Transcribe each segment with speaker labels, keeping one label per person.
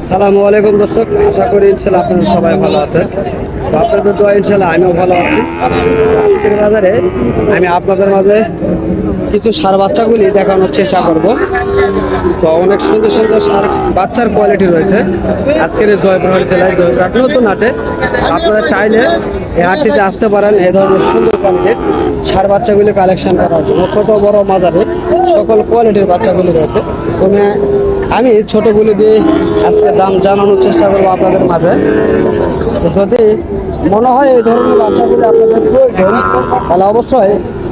Speaker 1: সালামু আলাইকুম দর্শক, আশা করি ইনশাল্লাহ আপনারা সবাই ভালো আছেন। তো আপনাদের দোয়া ইনশাল্লাহ আমিও ভালো আছি। আজকের বাজারে আমি আপনাদের মাঝে কিছু ষাঁড় বাচ্চাগুলি দেখানোর চেষ্টা করব। তো অনেক সুন্দর সুন্দর ষাঁড় বাচ্চার কোয়ালিটি রয়েছে আজকের এই জয়পুরহাট জেলায় জয়পুরহাট নতুন হাটে। আপনারা চাইলে এই হাটটিতে আসতে পারেন। এই ধরনের সুন্দর কোয়ালিটির ষাঁড় বাচ্চাগুলি কালেকশন করার জন্য ছোট বড় মাঝারি সকল কোয়ালিটির বাচ্চাগুলি রয়েছে। আমি ছোটগুলি দিয়ে আজকে দাম জানানোর চেষ্টা করবো আপনাদের মাঝে। যদি মনে হয় এই ধরনের বাচ্চাগুলি আপনাদের প্রয়োজন, তাহলে অবশ্যই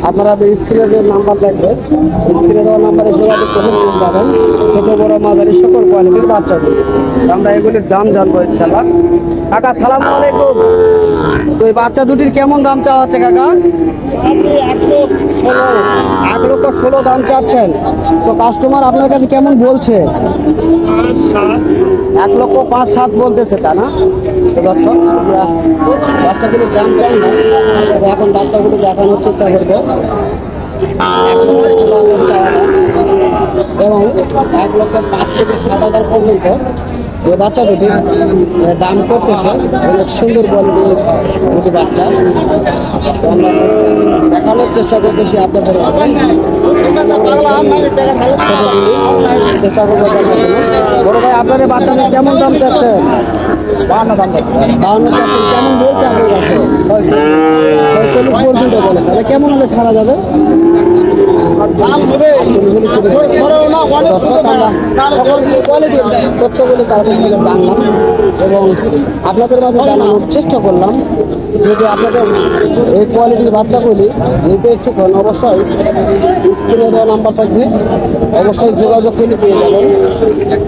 Speaker 1: আপনারা স্ক্রিনে যে নাম্বার দেখবেন, স্ক্রিনে দেওয়া নাম্বারে যোগাযোগ করে নিয়ে যাবেন ছোট বড় মাঝারি সকল কোয়ালিটির বাচ্চাগুলি। আমরা এগুলির দাম জানবো ইনশাল্লাহ। কাকা সালাম আলাইকুম। তো এই বাচ্চা দুটির কেমন দাম চাওয়া হচ্ছে কাকা? 1,16,00,000 দাম চাচ্ছেন। তো কাস্টমার আপনার কাছে কেমন বলছে? 1,05,7,000 বলতেছে, তা না? তো দর্শক, আমরা বাচ্চাগুলির দাম চাই না, তবে এখন বাচ্চাগুলি দেখানোর চেষ্টা করবো। 1,16,000 চাওয়া দাম এবং 1,05,000 থেকে 7,000 পর্যন্ত এই বাচ্চা দুটির দাম করতেছে। অনেক সুন্দর কোয়ালিটির দুটি বাচ্চা আমরা দেখানোর চেষ্টা করতেছি আপনাদের মাঝে। চেষ্টা করবো দেখার জন্য। বড় ভাই, আপনার এই বাচ্চাদের কেমন দাম চাচ্ছেন? 52 দাম চাচ্ছেন। কেমন বলছে আপনার কাছে? 40 পর্যন্ত বলে। তাহলে কেমন হলে ছাড়া যাবে? তথ্যগুলি তাদের থেকে জানলাম এবং আপনাদের মাঝে জানানোর চেষ্টা করলাম। যদি আপনাদের এই কোয়ালিটির বাচ্চাগুলি নিতে ইচ্ছুক হন, অবশ্যই স্ক্রিনে দেওয়া নাম্বার থাকবে, অবশ্যই যোগাযোগ করে পেয়ে যাবেন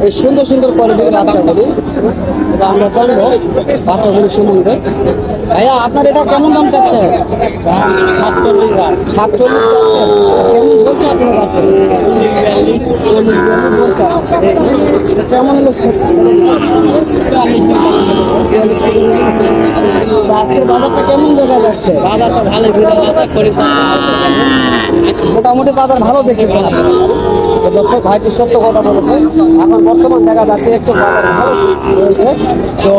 Speaker 1: এই সুন্দর সুন্দর কোয়ালিটির বাচ্চাগুলি। এটা আমরা জানবো বাচ্চাগুলি সম্বন্ধে। ভাইয়া, আপনার এটা কেমন দাম চাচ্ছে? 47 চাচ্ছেন। কেমন বলছে আপনার কাছে? বলছে কেমন হলে আজকের বাজারটা কেমন দেখা যাচ্ছে?
Speaker 2: বাজারটা ভালো,
Speaker 1: মোটামুটি বাজার ভালো দেখতেছেন আপনারা। দর্শক, ভাইটি সত্য কথা বলেছে। এখন বর্তমান দেখা যাচ্ছে একটু বাজার ভালো রয়েছে। তো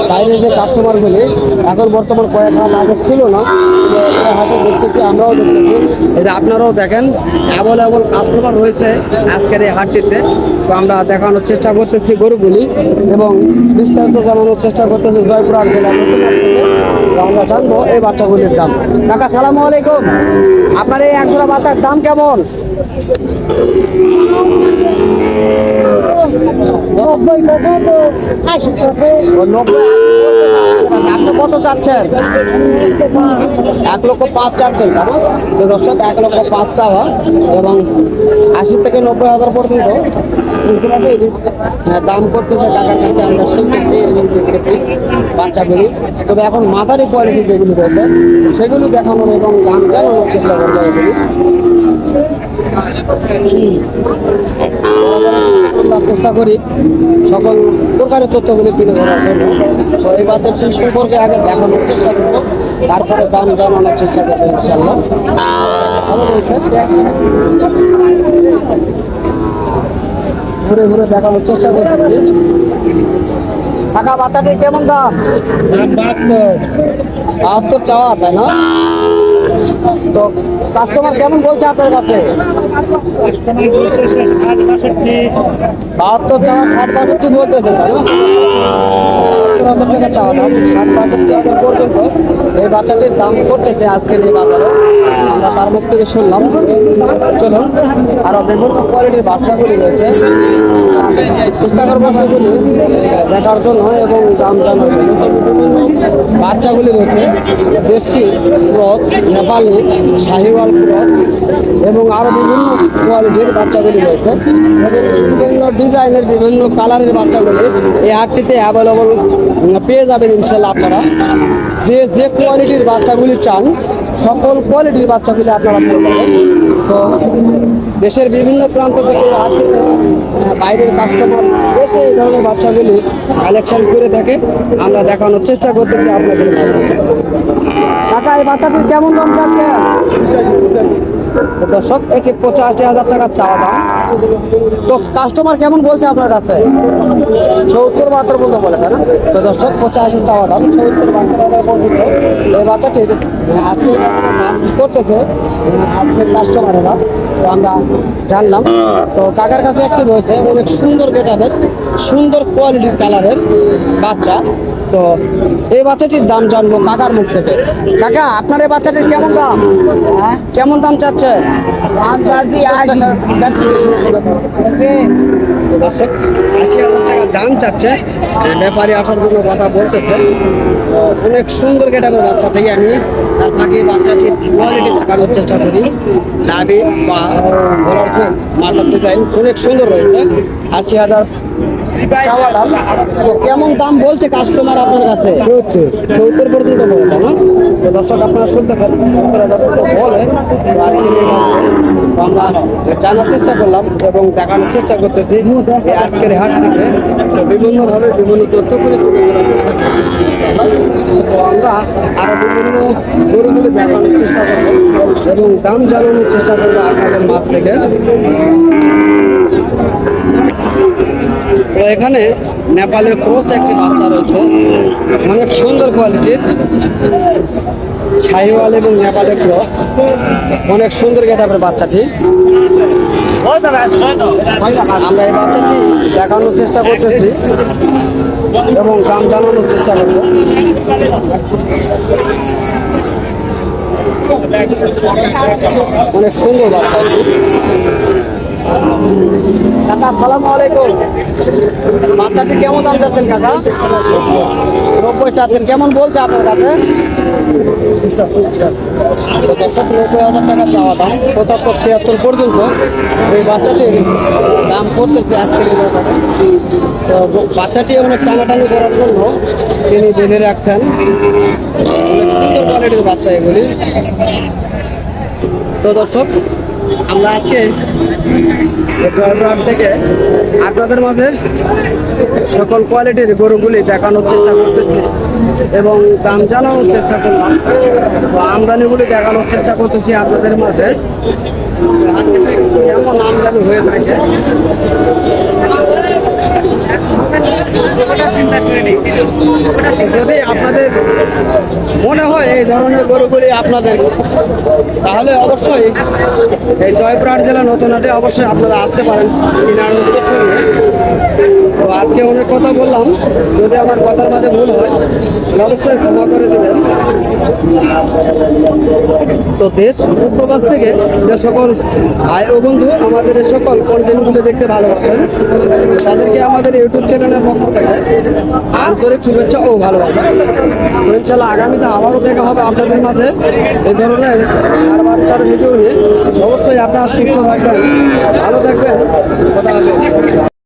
Speaker 1: বাইরের যে কাস্টমারগুলি এখন বর্তমান কয়েক হাট আগে ছিল না, এই হাটে দেখতেছি, আমরাও দেখতেছি। এই যে আপনারাও দেখেন, অ্যাভেলেবল কাস্টমার রয়েছে আজকের এই হাটটিতে। তো আমরা দেখানোর চেষ্টা করতেছি গরুগুলি এবং বিস্তারিত জানানোর চেষ্টা করতেছি জয়পুরহাট জেলার নতুন হাট থেকে। তো আমরা জানবো এই বাচ্চাগুলির দাম। কাকা সালামু আলাইকুম। আপনার এই 100 বাচ্চার দাম কেমন? 90 কত চাচ্ছেন? 1,05,000 চাচ্ছেন, তাই না? তো দর্শক, 1,05,000 চাওয়া এবং 80 থেকে 90,000 পর্যন্ত দাম করতেছে কাকার কাছে। আমরা শুনতেছি এবং দেখতেছি বাচ্চাগুলি। তবে এখন মাথারি কোয়ালিটি যেগুলি রয়েছে সেগুলি দেখানোর এবং দাম জানানোর চেষ্টা করবো। এগুলি আমরা চেষ্টা করি সকল প্রকারের তথ্যগুলি তুলে ধরার জন্য। তো এই বাচ্চার সম্পর্কে আগে দেখানোর চেষ্টা করবো, তারপরে দাম জানানোর চেষ্টা করবো ইনশাল্লাহ। ভালো রয়েছে, ঘুরে ঘুরে দেখানোর চেষ্টা করতেছি। টাকা বাচ্চাটি কেমন দাম? 72 চাওয়া, তাই না? তো কাস্টমার কেমন বলছে আপনার কাছে? 72 চাওয়া, 60-62 বলতেছে, তাই না? 70,000 টাকা চাওয়া দাম, 60-62,000 পর্যন্ত এই বাচ্চাটির দাম করতেছে আজকের এই বাজারে। আমরা তার মুখ থেকে শুনলাম। চলুন, আরো বিভিন্ন কোয়ালিটির বাচ্চাগুলি রয়েছে, চেষ্টা করবো সেগুলি দেখার জন্য এবং দাম জানার জন্য। বিভিন্ন বাচ্চাগুলি রয়েছে, দেশি ক্রস, নেপালি, শাহিওয়াল ক্রস এবং আরো বিভিন্ন কোয়ালিটির বাচ্চাগুলি রয়েছে এবং বিভিন্ন ডিজাইনের বিভিন্ন কালারের বাচ্চাগুলি এই হাটটিতে অ্যাভেলেবল পেয়ে যাবেন ইনশাল্লাহ। আপনারা যে যে কোয়ালিটির বাচ্চাগুলি চান, সকল কোয়ালিটির বাচ্চাগুলি আপনারা পেয়ে যাবেন। তো দেশের বিভিন্ন প্রান্ত থেকে হাটটিতে বাইরের কাস্টমার এসে এই ধরনের বাচ্চাগুলি কালেকশন করে থাকে। আমরা দেখানোর চেষ্টা করতেছি আপনাদের মাঝে। টাকা এই বাচ্চাটির কেমন দাম চাচ্ছে? দর্শক, 85,000 টাকা চাওয়া দাম। তো কাস্টমার কেমন বলছে আপনার কাছে? 70-72 পর্যন্ত বলে, তাই না? তো দর্শক 85 চাওয়া দাম, 70-72 পর্যন্ত এই বাচ্চাটির আজকের বাজারে দাম করতেছে আজকের কাস্টমারেরা। তো আমরা জানলাম। তো কাকার কাছে একটি রয়েছে অনেক সুন্দর গেটাবের, সুন্দর কোয়ালিটির কালারের বাচ্চা। তো এই বাচ্চাটির দাম জানবো কাকার মুখ থেকে। কাকা, আপনার এই বাচ্চাটির কেমন দাম? কেমন দাম চাচ্ছেন? দর্শক 80,000 টাকা দাম চাচ্ছে, ব্যাপারী আসার জন্য কথা বলতেছে। তো অনেক সুন্দর গেটাবের বাচ্চাটাই আমি তার ফাঁকে বাচ্চাটির কোয়ালিটি দেখানোর চেষ্টা করি। নাভি বা গলার চুল, মাথার ডিজাইন অনেক সুন্দর রয়েছে। 80,000 চাওয়া দাম। তো কেমন দাম বলছে কাস্টমার আপনার কাছে? 70 পর্যন্ত বলে, তাই না? তো দর্শক আপনারা শুনতে পারেন 70,000 পর্যন্ত বলে। তো আজকে আমরা জানার চেষ্টা করলাম এবং দেখানোর চেষ্টা করতেছি এই আজকের হাট থেকে। তো বিভিন্নভাবে বিভিন্ন তথ্য করে তুলে ধরার চেষ্টা করতেছি। তো আমরা আরো বিভিন্ন গরুগুলো দেখানোর চেষ্টা করবো এবং দাম জানানোর চেষ্টা করবো আপনাদের মাছ থেকে। তো এখানে নেপালের ক্রস একটি বাচ্চা রয়েছে, অনেক সুন্দর কোয়ালিটির শাহিওয়াল এবং নেপালের ক্রস, অনেক সুন্দর গেটাপের বাচ্চাটি। আমরা এই বাচ্চাটি দেখানোর চেষ্টা করতেছি এবং দাম জানানোর চেষ্টা করবো। অনেক সুন্দর বাচ্চা। কাকা আসসালামু আলাইকুম। বাচ্চাটি কেমন দাম যাচ্ছেন কাকা? 90 চাচ্ছেন, কেমন বলছে আপনার কাছে? 90,000 টাকা চাওয়া দাম, 75-76 পর্যন্ত এই বাচ্চাটির দাম করতেছে আজকের এই বাজারে। তো বাচ্চাটি অনেক টানাটানি করার জন্য তিনি বেঁধে রাখছেন। অনেক সুন্দর কোয়ালিটির বাচ্চা এগুলি। তো দর্শক আমরা আজকে জয়পুরহাট থেকে আপনাদের মাঝে সকল কোয়ালিটির গরুগুলি দেখানোর চেষ্টা করতেছি এবং দাম জানানোর চেষ্টা করলাম। আমদানিগুলি দেখানোর চেষ্টা করতেছি আপনাদের মাঝে কেমন আমদানি হয়ে থাকে। যদি আপনাদের মনে হয় এই ধরনের গরুগুলি আপনাদের, তাহলে অবশ্যই এই জয়পুরহাট জেলা নতুন হাটে অবশ্যই আপনারা আসতে পারেন কেনার উদ্দেশ্য নিয়ে। তো আজকে অনেক কথা বললাম, যদি আমার কথার মাঝে ভুল হয় তাহলে অবশ্যই ক্ষমা করে দেবেন। তো দেশ প্রবাস থেকে যে সকল ভাই ও বন্ধু আমাদের এই সকল কন্টেন্টগুলো দেখতে ভালোবাসেন, তাদেরকে আমাদের ইউটিউব চ্যানেলের পক্ষ থেকে আন্তরিক শুভেচ্ছা ও ভালোবাসা। ইনশাআল্লাহ আগামীতে আবারও দেখা হবে আপনাদের মাঝে এই ধরনের ষাঁড় বাচ্চার ভিডিও নিয়ে। অবশ্যই আপনারা সুস্থ থাকবেন, ভালো থাকবেন। কথা হবে।